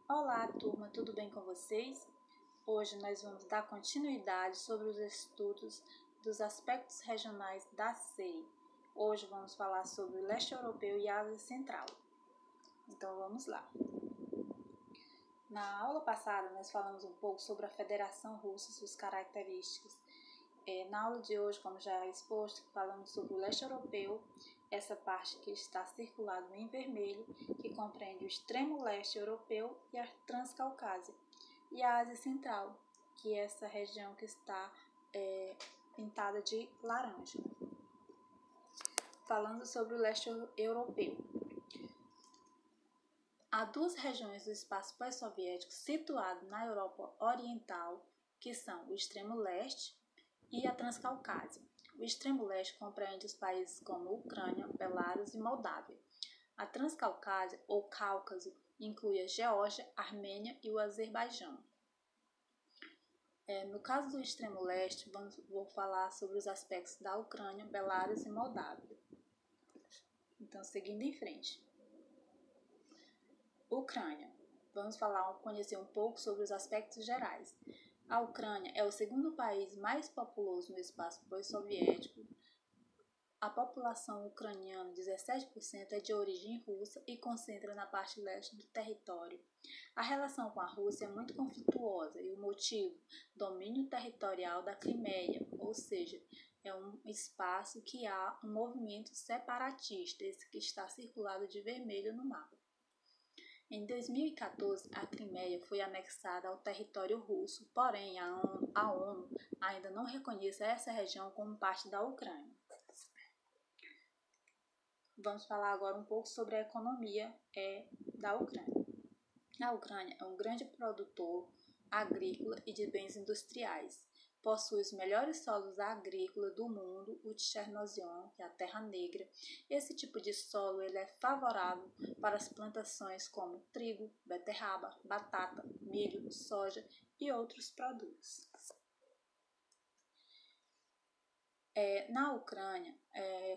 Olá, turma, tudo bem com vocês? Hoje nós vamos dar continuidade sobre os estudos dos aspectos regionais da CEI. Hoje vamos falar sobre o leste europeu e a Ásia Central. Então vamos lá. Na aula passada nós falamos um pouco sobre a Federação Russa e suas características. Na aula de hoje, como já exposto, falamos sobre o leste europeu, essa parte que está circulada em vermelho, que compreende o extremo leste europeu e a Transcaucásia, e a Ásia Central, que é essa região que está pintada de laranja. Falando sobre o leste europeu. Há duas regiões do espaço pós-soviético situado na Europa Oriental, que são o extremo leste e a Transcaucásia. O extremo leste compreende os países como Ucrânia, Belarus e Moldávia. A Transcaucásia, ou Cáucaso, inclui a Geórgia, Armênia e o Azerbaijão. No caso do extremo leste, vou falar sobre os aspectos da Ucrânia, Belarus e Moldávia. Então, seguindo em frente. Ucrânia. Vamos conhecer um pouco sobre os aspectos gerais. A Ucrânia é o segundo país mais populoso no espaço pós-soviético. A população ucraniana, 17%, é de origem russa e concentra na parte leste do território. A relação com a Rússia é muito conflituosa e o motivo, domínio territorial da Crimeia, ou seja, é um espaço que há um movimento separatista, esse que está circulado de vermelho no mapa. Em 2014, a Crimeia foi anexada ao território russo, porém a ONU ainda não reconhece essa região como parte da Ucrânia. Vamos falar agora um pouco sobre a economia da Ucrânia. A Ucrânia é um grande produtor agrícola e de bens industriais. Possui os melhores solos agrícolas do mundo, o Chernozem, que é a terra negra. Esse tipo de solo ele é favorável para as plantações como trigo, beterraba, batata, milho, soja e outros produtos. Na Ucrânia,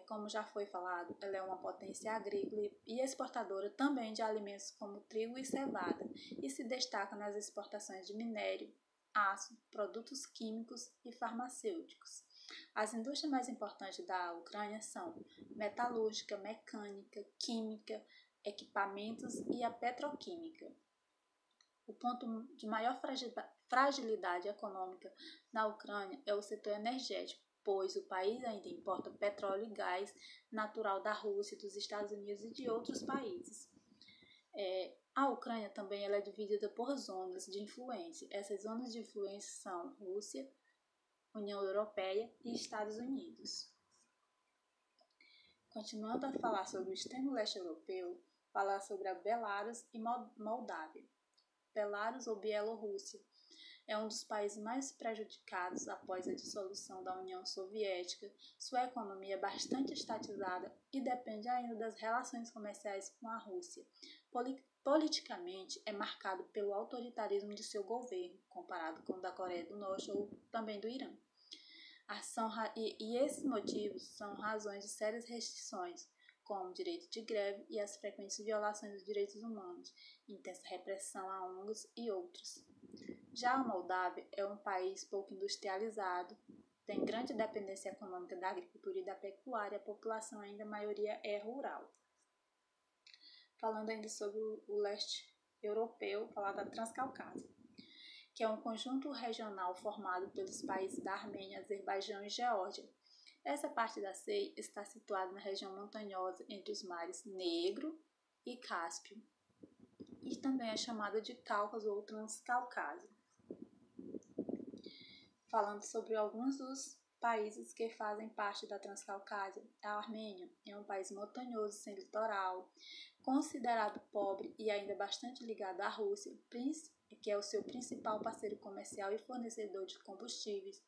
como já foi falado, ela é uma potência agrícola e exportadora também de alimentos como trigo e cevada e se destaca nas exportações de minério, aço, produtos químicos e farmacêuticos. As indústrias mais importantes da Ucrânia são metalúrgica, mecânica, química, equipamentos e a petroquímica. O ponto de maior fragilidade econômica na Ucrânia é o setor energético, pois o país ainda importa petróleo e gás natural da Rússia, dos Estados Unidos e de outros países. A Ucrânia também ela é dividida por zonas de influência. Essas zonas de influência são Rússia, União Europeia e Estados Unidos. Continuando a falar sobre o extremo leste europeu, falar sobre a Belarus e Moldávia. Belarus ou Bielorrússia é um dos países mais prejudicados após a dissolução da União Soviética. Sua economia é bastante estatizada e depende ainda das relações comerciais com a Rússia. Politicamente, é marcado pelo autoritarismo de seu governo, comparado com o da Coreia do Norte ou também do Irã. E esses motivos são razões de sérias restrições, como o direito de greve e as frequentes violações dos direitos humanos, intensa repressão a ONGs e outros. Já a Moldávia é um país pouco industrializado, tem grande dependência econômica da agricultura e da pecuária, a população ainda a maioria é rural. Falando ainda sobre o leste europeu, falar da Transcaucásia, que é um conjunto regional formado pelos países da Armênia, Azerbaijão e Geórgia. Essa parte da CEI está situada na região montanhosa entre os mares Negro e Cáspio, e também é chamada de Cáucaso ou Transcaucásia. Falando sobre alguns dos países que fazem parte da Transcaucásia, a Armênia é um país montanhoso sem litoral, considerado pobre e ainda bastante ligado à Rússia, que é o seu principal parceiro comercial e fornecedor de combustíveis.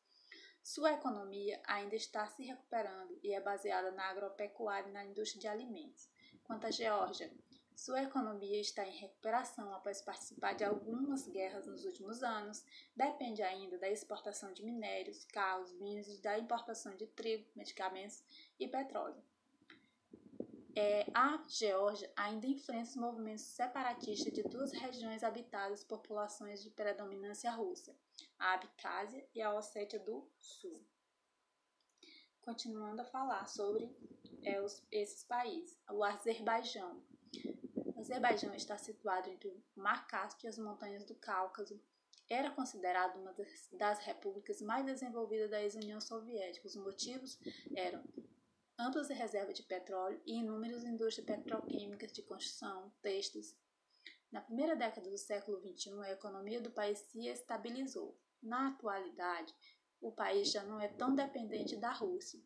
Sua economia ainda está se recuperando e é baseada na agropecuária e na indústria de alimentos. Quanto à Geórgia, sua economia está em recuperação após participar de algumas guerras nos últimos anos, depende ainda da exportação de minérios, carros, vinhos e da importação de trigo, medicamentos e petróleo. A Geórgia ainda enfrenta os movimentos separatistas de duas regiões habitadas por populações de predominância russa, a Abcásia e a Ossétia do Sul. Continuando a falar sobre esses países, o Azerbaijão. O Azerbaijão está situado entre o Mar Cáspio e as montanhas do Cáucaso. Era considerado uma das repúblicas mais desenvolvidas da ex-União Soviética. Os motivos eram amplas reservas de petróleo e inúmeras indústrias petroquímicas de construção, têxteis. Na primeira década do século XXI, a economia do país se estabilizou. Na atualidade, o país já não é tão dependente da Rússia.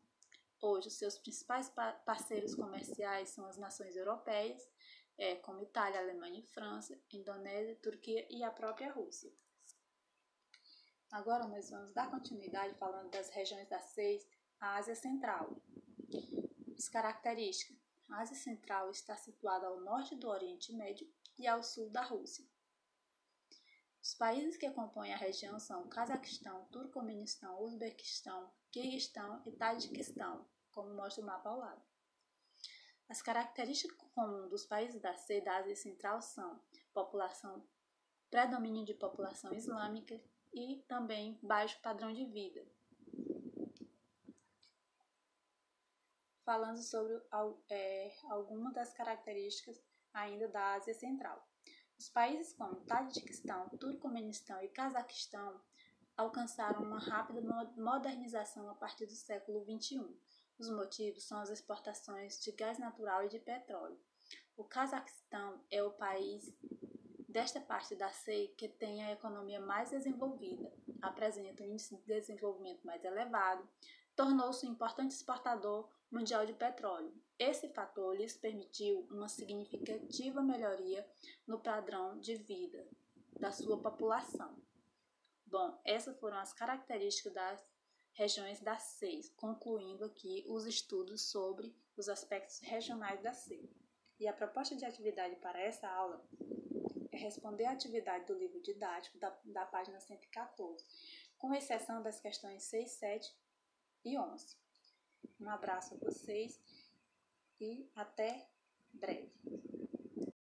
Hoje, os seus principais parceiros comerciais são as nações europeias, como Itália, Alemanha e França, Indonésia, Turquia e a própria Rússia. Agora nós vamos dar continuidade falando das regiões da CEI, a Ásia Central. As características. A Ásia Central está situada ao norte do Oriente Médio e ao sul da Rússia. Os países que compõem a região são Cazaquistão, Turcomenistão, Uzbequistão, Quirguistão e Tajiquistão, como mostra o mapa ao lado. As características comuns dos países da CEI da Ásia Central são predomínio de população islâmica e também baixo padrão de vida. Falando sobre algumas das características ainda da Ásia Central. Os países como Tajiquistão, Turcomenistão e Cazaquistão alcançaram uma rápida modernização a partir do século XXI. Os motivos são as exportações de gás natural e de petróleo. O Cazaquistão é o país desta parte da CEI que tem a economia mais desenvolvida, apresenta um índice de desenvolvimento mais elevado, tornou-se um importante exportador mundial de petróleo. Esse fator lhes permitiu uma significativa melhoria no padrão de vida da sua população. Bom, essas foram as características das regiões da CEI, concluindo aqui os estudos sobre os aspectos regionais da CEI. E a proposta de atividade para essa aula é responder a atividade do livro didático da página 114, com exceção das questões 6, 7 e 11. Um abraço a vocês e até breve.